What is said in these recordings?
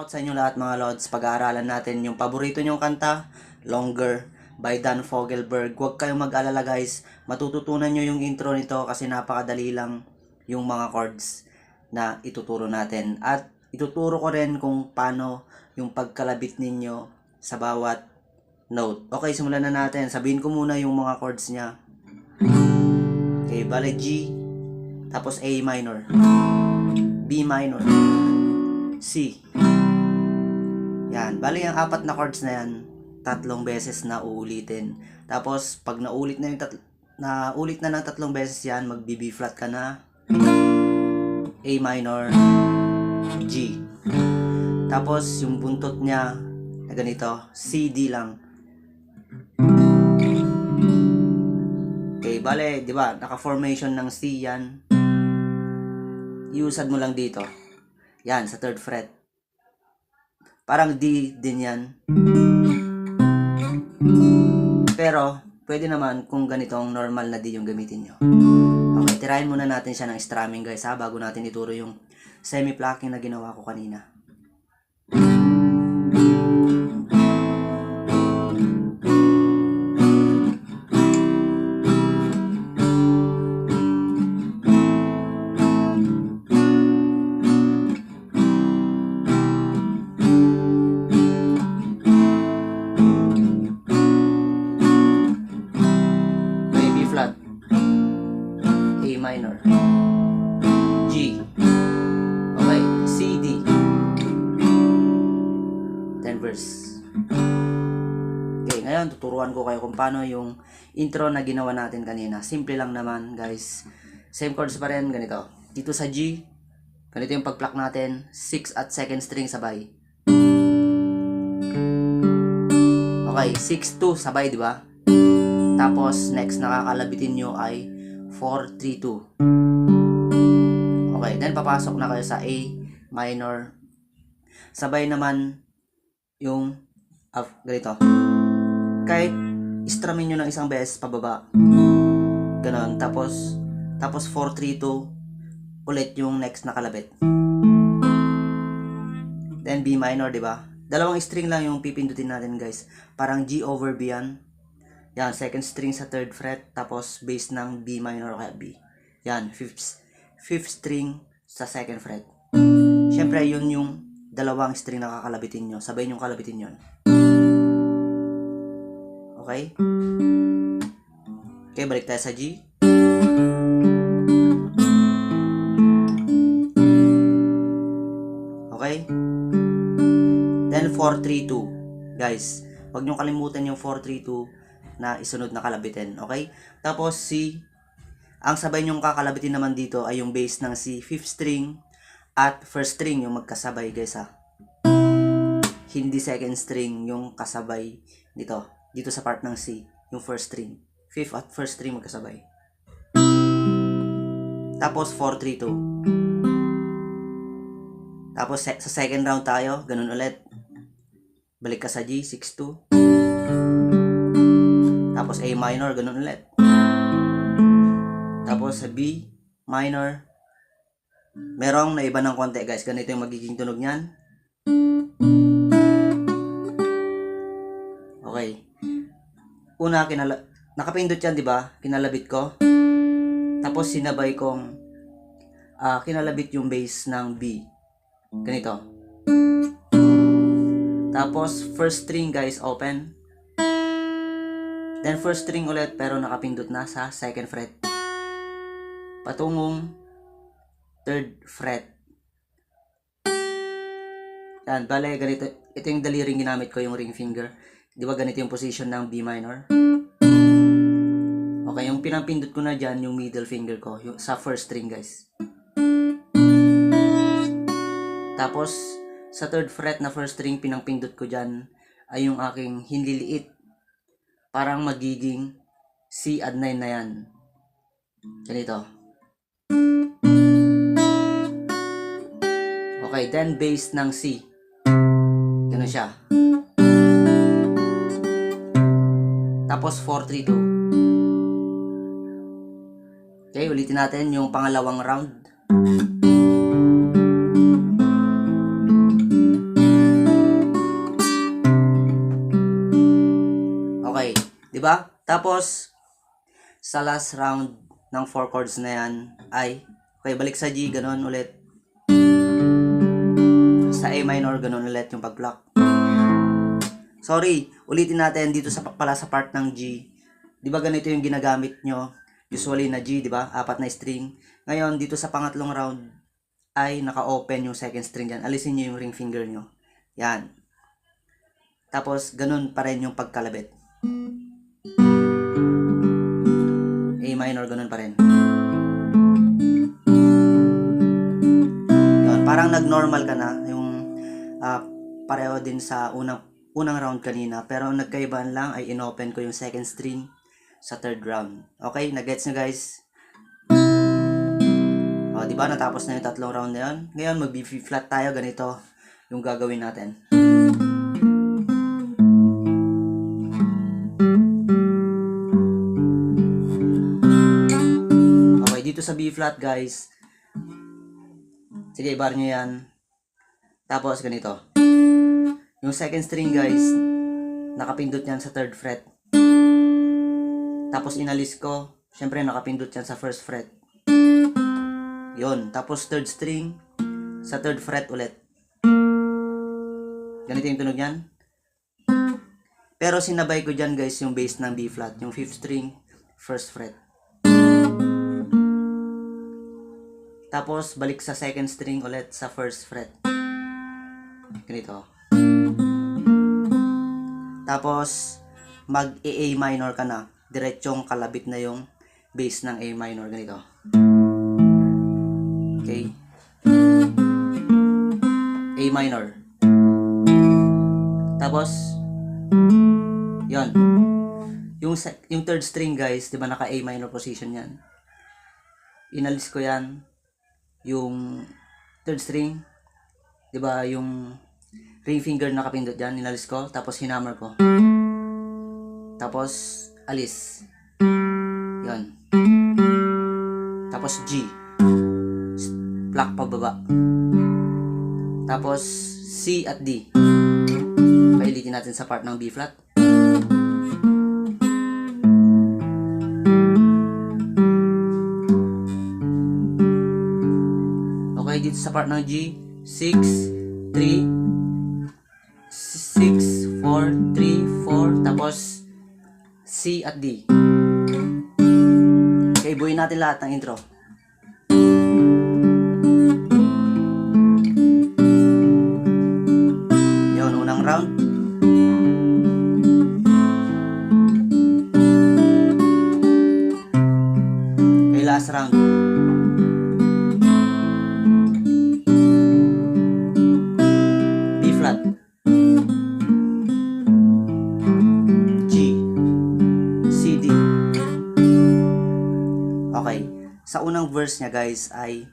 Shoutout sa inyo lahat mga Lods. Pag-aaralan natin yung paborito nyong kanta, Longer by Dan Fogelberg. Huwag kayong mag-alala guys. Matututunan nyo yung intro nito kasi napakadali lang yung mga chords na ituturo natin. At ituturo ko rin kung paano yung pagkalabit ninyo sa bawat note. Okay, simulan na natin. Sabihin ko muna yung mga chords niya. Okay, bale G, tapos A minor, B minor, C. Yan, bali ang apat na chords na yan, tatlong beses na uulitin. Tapos pag naulit na yung naulit na ng tatlong beses yan, mag-B flat ka na, A minor, G. Tapos yung buntot niya na ganito, C, D lang. Okay, bale, di ba, naka-formation ng C yan. Iusad mo lang dito. Yan, sa 3rd fret. Parang D din yan. Pero, pwede naman kung ganitong normal na D yung gamitin nyo. Okay, tirahin muna natin siya ng strumming guys ha, bago natin ituro yung semi-plucking na ginawa ko kanina. Flat, A minor, G, okay, C, D, then verse. Okay, ngayon tuturuan ko kayo kung paano yung intro na ginawa natin kanina. Simple lang naman guys, same chords pa rin, ganito. Dito sa G, ganito yung pag-pluck natin, 6 at 2nd string sabay. Okay, 6-2 sabay, di ba? Tapos, next na kakalabitin nyo ay 4-3-2. Okay, then papasok na kayo sa A minor. Sabay naman yung ganito. Kahit strumming nyo ng isang beses pababa. Ganon. Tapos 4-3-2 ulit yung next na kalabit. Then B minor, di ba? Dalawang string lang yung pipindutin natin guys. Parang G over B yan. Yan, 2nd string sa 3rd fret, tapos bass ng B minor o kaya B. Yan, 5th string sa 2nd fret. Siyempre, yun yung dalawang string na kakalabitin nyo. Sabay nyo kalabitin yun. Okay? Okay, balik tayo sa G. Okay? Then, 4-3-2. Guys, huwag nyo kalimutan yung 4-3-2 na isunod na kalabitin, okay? Tapos C, ang sabay nyong kakalabitin naman dito ay yung bass ng C, 5th string at 1st string yung magkasabay guys ha. Hindi 2nd string yung kasabay dito sa part ng C, yung 1st string. 5th at 1st string magkasabay. Tapos 4-3-2. Tapos sa 2nd round tayo, ganun ulit. Balik ka sa G, 6-2. Tapos A minor, ganun ulit. Tapos sa B minor, merong naiba ng konti guys. Ganito yung magiging tunog niyan. Okay. Una, nakapindot yan, di ba? Kinalabit ko. Tapos sinabay kong kinalabit yung bass ng B. Ganito. Tapos 1st string guys, open. Then 1st string ulit pero nakapindot na sa 2nd fret. Patungong 3rd fret. Yan, bale ganito. Ito yung daliring ginamit ko, yung ring finger. Di ba ganito yung position ng B minor? Okay, yung pinampindot ko na dyan, yung middle finger ko, yung, sa 1st string guys. Tapos, sa 3rd fret na 1st string, pinampindot ko dyan ay yung aking hinliliit. Parang magiging C add 9 na yan. Ganito. Okay, then bass ng C. Ganun siya. Tapos 4-3-2. Okay, ulitin natin yung pangalawang round. ba? Tapos, sa last round ng 4 chords na yan ay, okay, balik sa G, ganun ulit. Sa A minor, ganun ulit yung pag-pluck. Sorry, ulitin natin dito pala sa part ng G. Di ba ganito yung ginagamit nyo? Usually na G, di ba? 4 na string. Ngayon, dito sa pangatlong round, ay naka-open yung second string dyan. Alisin nyo yung ring finger nyo. Yan. Tapos, ganun pa rin yung pagkalabit. A minor, ganun pa rin. Yun, parang nag-normal ka na. Yung pareho din sa unang round kanina. Pero ang nagkaibaan lang ay inopen ko yung second string sa third round. Okay, nag-gets nyo guys? O, diba? Natapos na yung tatlong round na yun. Ngayon, mag-B-flat tayo. Ganito yung gagawin natin. Dito sa B-flat guys, sige, ibar nyo yan. Tapos ganito, yung second string guys, nakapindot yan sa third fret. Tapos inalis ko, syempre nakapindot yan sa first fret. Yon, tapos third string sa third fret ulit. Ganito yung tunog yan. Pero sinabay ko dyan guys yung bass ng B-flat, yung fifth string, first fret. Tapos, balik sa second string ulit sa first fret. Ganito. Tapos, mag-A minor ka na. Diretsong kalabit na yung bass ng A minor. Ganito. Okay. A minor. Tapos, yon. Yung third string guys, di ba naka A minor position yan. Inalis ko yan. Yung third string, 'di ba, yung ring finger nakapindot diyan, ninalis ko, tapos hinammer ko. Tapos alis. 'Yon. Tapos G. Pluck pababa. Tapos C at D. Pailitin natin sa part ng B flat. Dito sa part ng G, 6, 3, 6, 4, 3, 4, tapos C at D. Okay, buuin natin lahat ng intro. Yun, unang round. Okay, last round. Okay, sa unang verse niya guys ay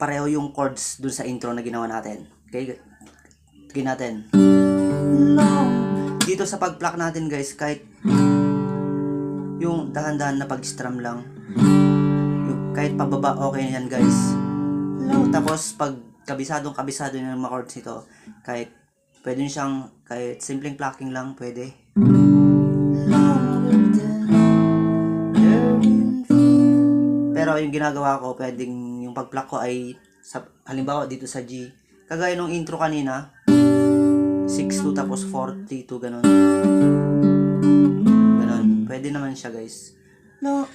pareho yung chords dun sa intro na ginawa natin. Okay, tignan natin. Dito sa pag-pluck natin guys, kahit yung dahan-dahan na pag-strum lang, yung kahit pababa, okay na yan guys. Tapos pag kabisado yung mga chords nito, kahit pwede siyang, kahit simpleng plucking lang, pwede. Pero yung ginagawa ko, pwedeng yung pag-pluck ko ay halimbawa dito sa G, kagaya nung intro kanina, 6-2 tapos 4-3-2, ganun. Ganun, pwede naman siya guys. No.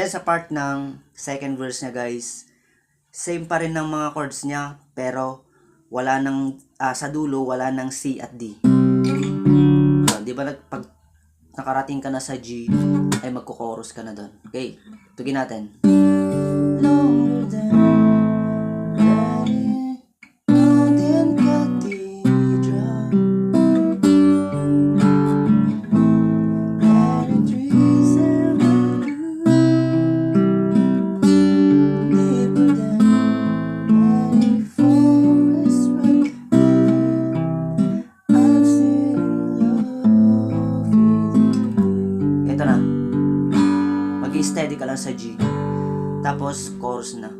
Sa part ng second verse niya guys, same pa rin ng mga chords niya, pero wala nang sa dulo wala nang C at D. Di ba pag nakarating ka na sa G ay magko-chorus ka na doon. Okay, tugin natin. Tapos chorus na.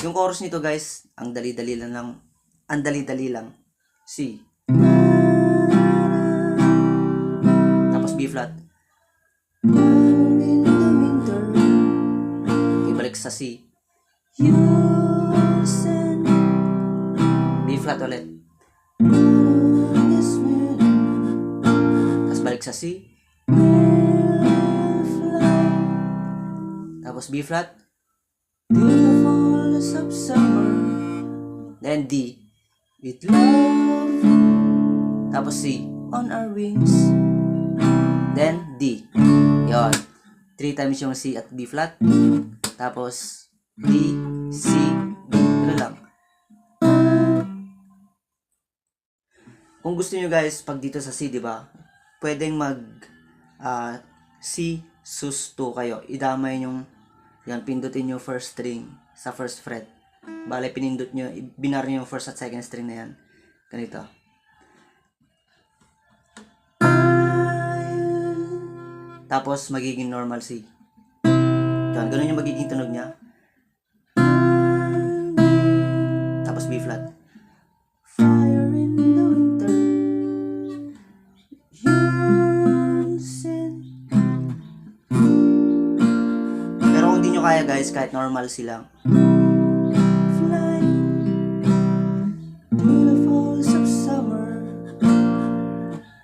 Yung chorus nito guys, ang dali-dali lang. C. Tapos B flat. Ibalik sa C. B flat ulit. Tapos balik sa C. Tapos B flat. Then D. With love. Tapos C. On our wings. Then D. Yon. 3 times yung C at B flat. Tapos D, C, B. Ano lang. Kung gusto nyo guys, pag dito sa C, di ba? Pwedeng mag C, sus 2 kayo. Idamay yung yan, pindutin nyo first string sa first fret. Bale, pinindot nyo, binar nyo yung first at second string na yan. Ganito. Tapos, magiging normal C. Yan, ganun yung magiging tunog niya. Tapos, B flat. Fire in the winter. Pero kung di nyo kaya guys, kahit normal C lang.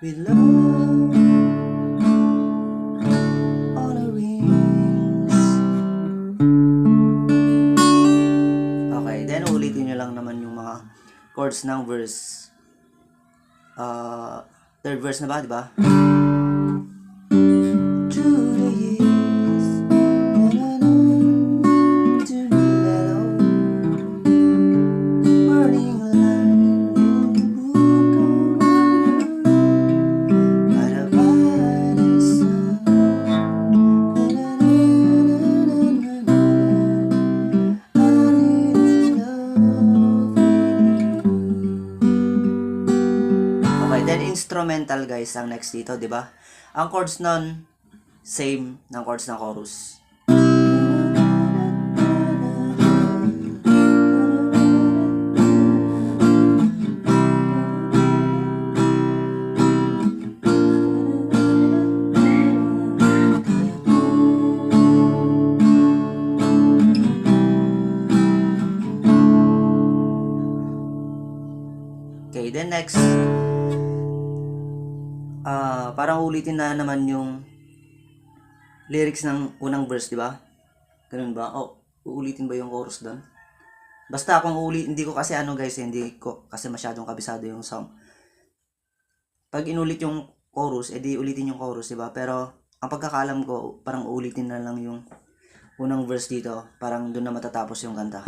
With love on our wings. Okay, then ulitin nyo lang naman yung mga chords ng verse. Third verse na ba, di ba? Through the years, to be mellow, burning alive in the book of then instrumental guys ang next dito, 'di ba? Ang chords nun same ng chords ng chorus. Okay, then next parang ulitin na naman yung lyrics ng unang verse, di ba? Ganun ba? O, uulitin ba yung chorus doon? Basta kung hindi ko kasi guys, hindi ko kasi masyadong kabisado yung song. Pag inulit yung chorus, edi ulitin yung chorus, di ba? Pero ang pagkakaalam ko, parang uulitin na lang yung unang verse dito. Parang doon na matatapos yung kanta.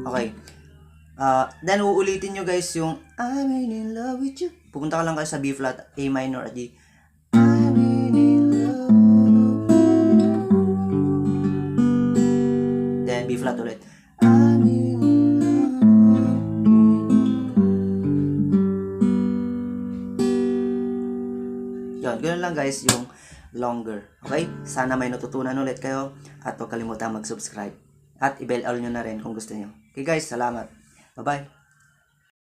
Okay. Then uulitin nyo guys yung I'm in love with you. Pupunta ka lang kayo sa B flat, A minor at G. I'm in love. Then B flat ulit. I'm in love. Yun, ganun lang guys yung longer. Okay? Sana may natutunan ulit kayo at huwag kalimutan mag-subscribe. At i-bell all nyo na rin kung gusto nyo. Okay guys, salamat. Bye-bye.